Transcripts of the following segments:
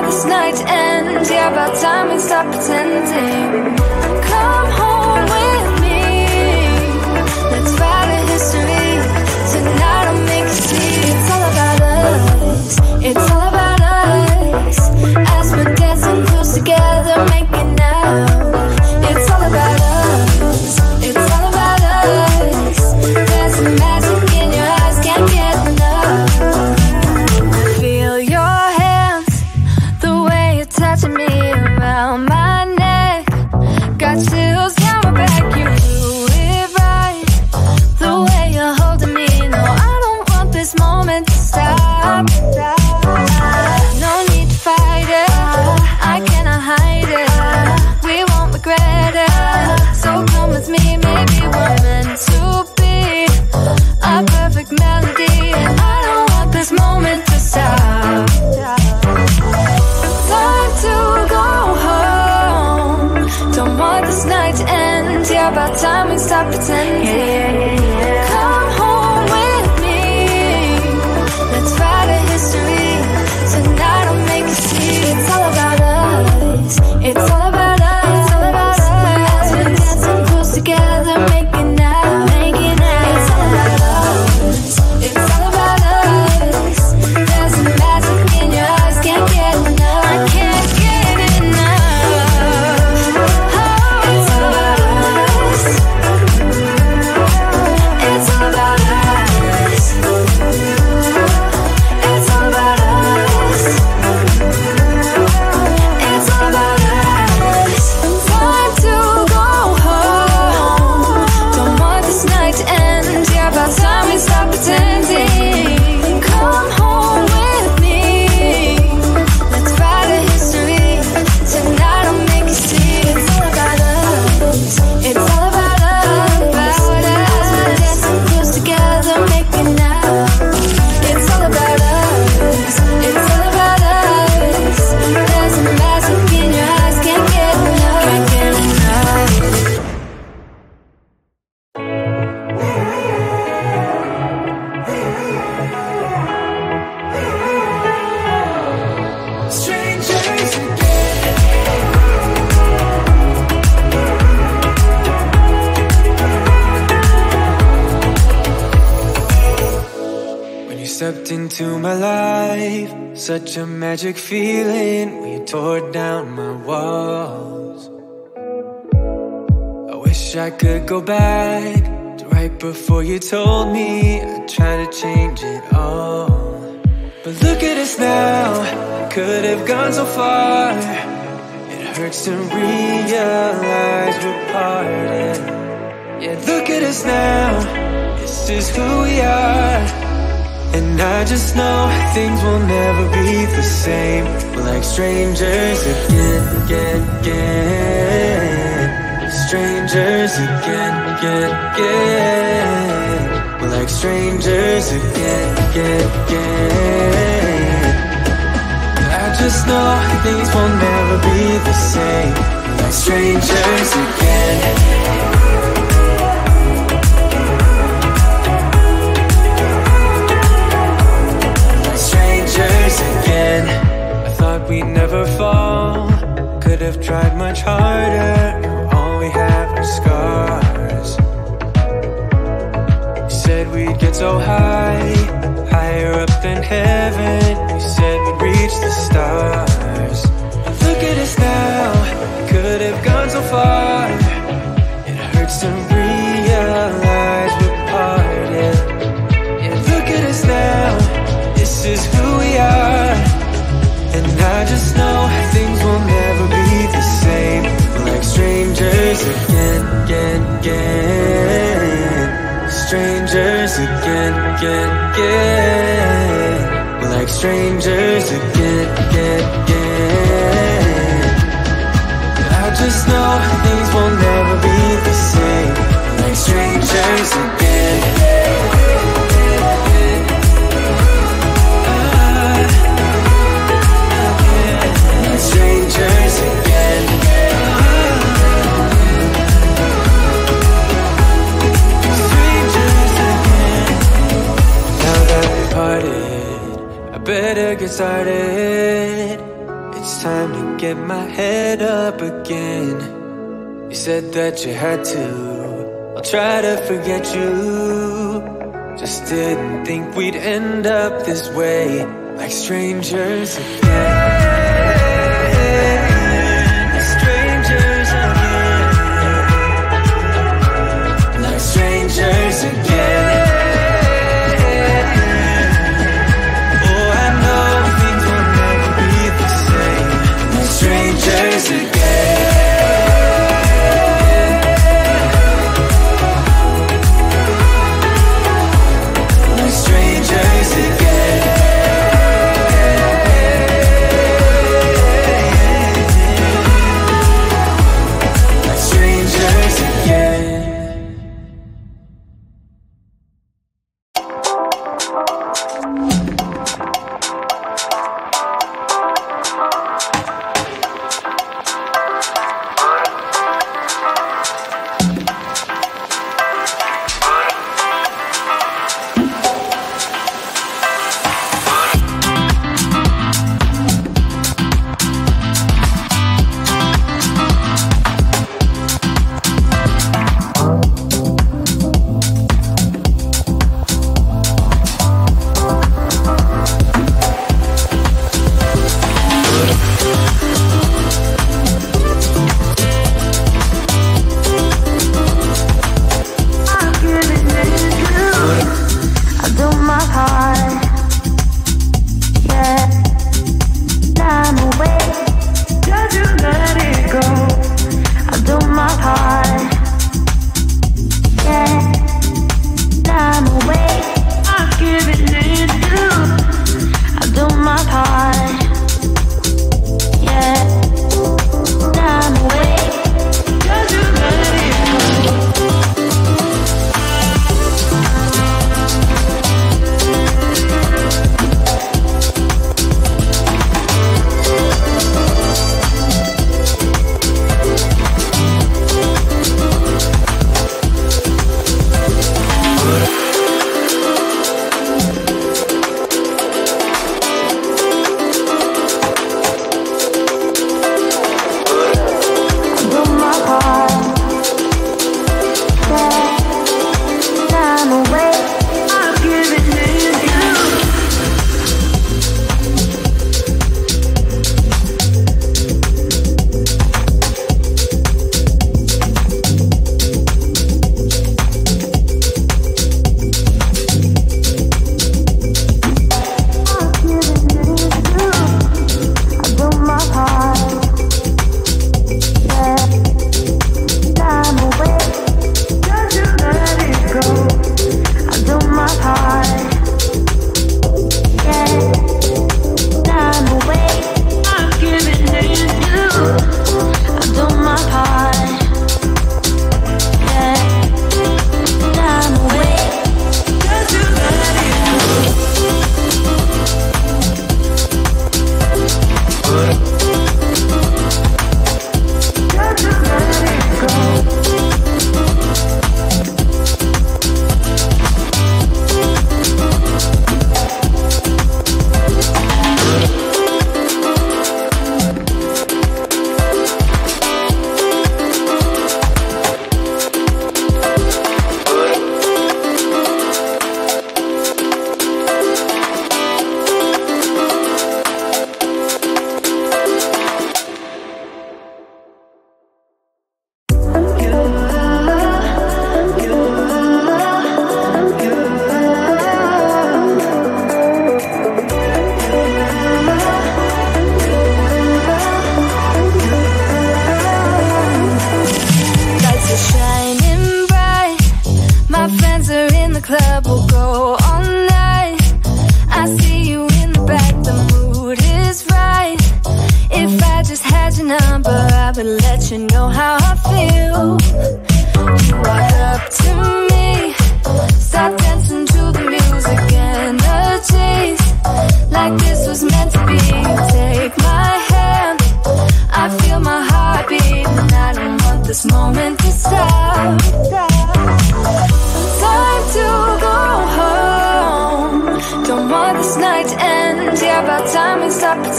this night end. Yeah, about time we stop pretending. Come home with me. Let's write a history. Tonight I'll make you see. It's all about us. It's all about us. As we're dancing close together, making out. It's all about us. It's all about us. There's some magic in your eyes, can't get enough. Feel your hands, the way you're touching me around my neck. Got chills down my back, you do it right. The way you're holding me, no, I don't want this moment to stop. No need to fight it, I cannot hide it. We won't regret it, so come with me, maybe we're meant to be. A perfect melody, and I don't want this moment to stop. Time to go home. Don't want this night to end. Yeah, about time we stop pretending. Come home with me. Let's write a history. Tonight I'll make you see. It's all about us. It's all about us. It's all about us. As we're dancing close together, making out, making out. It's all about us. It's all about us. There's some magic in your eyes, can't get enough. I can't get enough. Oh, it's all about us. It's all about us. It's all about us. It's all about us. Time to go home. Don't want this night to end. Yeah, about time we stop pretending. Come home with me. Let's write a history. Tonight I'll make you see. It's all about us. It's all about us. As we're dancing close together, making out. It's all about us. It's all about us. There's a magic in your eyes, can't get enough. Can't get enough. Strangers when you stepped into my life, such a magic feeling when you tore down my walls. I wish I could go back to right before you told me I'd try to change it all. But look at us now, could have gone so far. It hurts to realize we're parted. Yeah, look at us now, this is who we are. And I just know things will never be the same. We're like strangers again, again, again. Strangers again, again, again. We're like strangers again, again, again. I just know things will never be the same. We're like strangers again. Again, I thought we'd never fall. Could have tried much harder. Now all we have are scars. You said we'd get so high, higher up than heaven. You said we'd reach the stars. But look at us now, could have gone so far. It hurts to realize we're parted. Yeah, look at us now, this is who we are. And I just know things will never be the same. We're like strangers again, again, again. Strangers again, again, again. We're like strangers again, again, again. I just know things will never be the same. We're like strangers again. Strangers again. Strangers again. Now that we parted, I better get started. it's time to get my head up again. You said that you had to, I'll try to forget you. Just didn't think we'd end up this way, like strangers again. Strangers again. Like strangers again. Oh, I know things will never be the same, like strangers again. Like strangers again.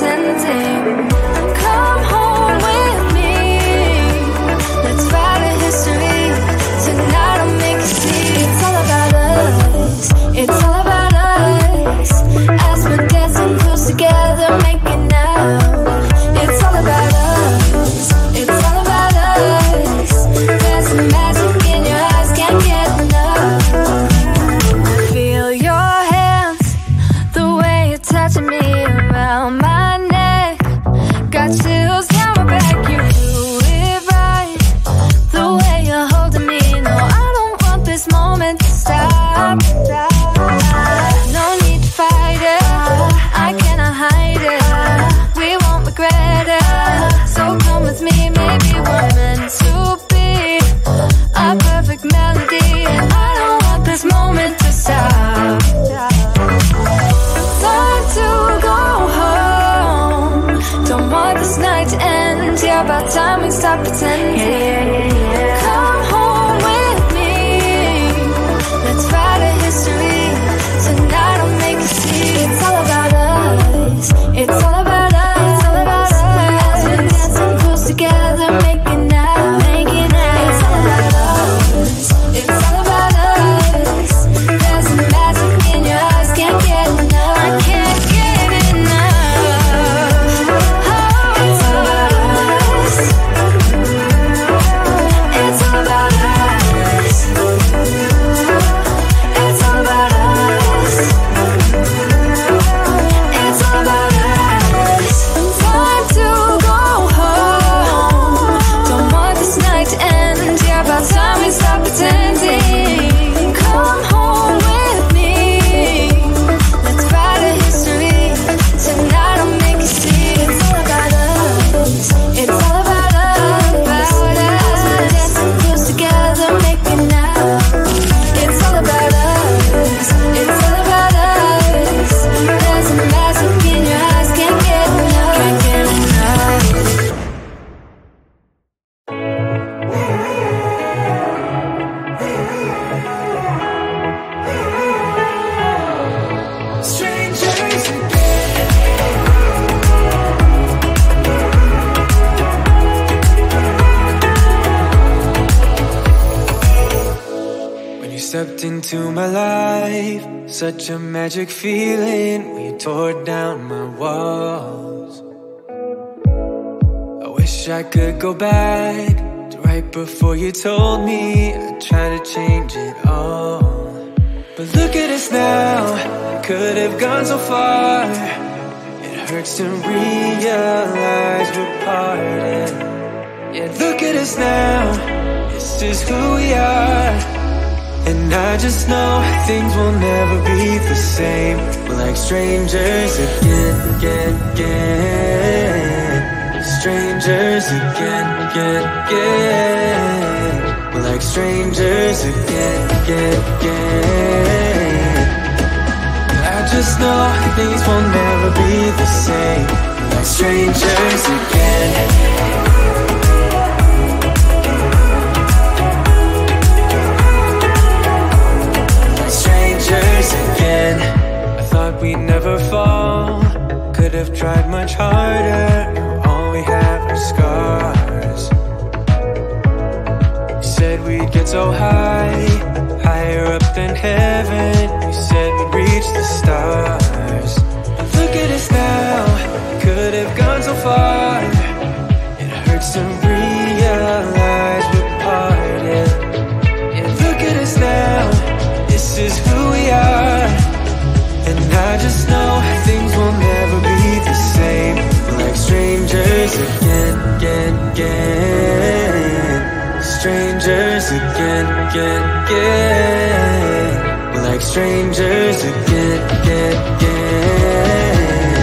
pretending. Come home with me. Let's write a history. Tonight I'll make you see. It's all about us. It's all about us. As we're dancing close together, making out. It's all about us. It's all about us. There's some magic in your eyes, can't get enough. Feel your hands, the way you're touching me around my neck. Got chills down my back, you do it right. The way you're holding me, no, I don't want this moment to stop. No need to fight it, I cannot hide it. We won't regret it, so come with me, maybe we're meant to be. A perfect melody, and I don't want this moment to stop. Time to go home. Don't want this night to end. Yeah, about time we stop pretending. Come home with me. Let's write a history. Tonight I'll make you see. It's all about us. It's all about us. It's all about us. As we're dancing close together, making out, making out. It's all about us. It's all about us. There's some magic in your eyes, can't get enough. I can't get enough. Oh, it's all about us. It's all about us. It's all about us. It's all about us. Time to go home. Don't want this night to end. Yeah, about time we stop pretending. Come home with me. Let's write a history. Tonight I'll make you see. It's all about us. It's all about us. As we're dancing close together, making out. It's all about us. It's all about us. There's a magic in your eyes, can't get enough. Can't get enough. Strangers when you stepped into my life, such a magic feeling when you tore down my walls. I wish I could go back to right before you told me I'd try to change it all. But look at us now, could have gone so far. It hurts to realize we're parted. Yeah, look at us now, this is who we are. And I just know things will never be the same. We're like strangers again, again, again. Strangers again, again, again. We're like strangers again, again, again. I just know things will never be the same. We're like strangers again. Again, I thought we'd never fall. Could have tried much harder. Now all we have are scars. You said we'd get so high, higher up than heaven. You said we'd reach the stars. But look at us now, could have gone so far. It hurts to realize we're parted. Yeah, look at us now, this is who we are. And I just know things will never be the same. We're like strangers again, again, again. Strangers again, again, again. We're like strangers again, again, again.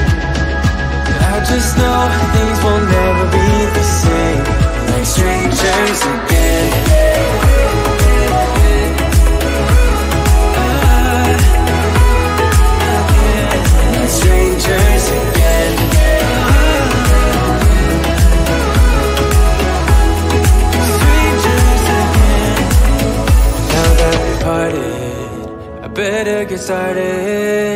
I just know things will never be the same. We're like strangers again. Strangers again. Strangers again. Now that we parted, I better get started.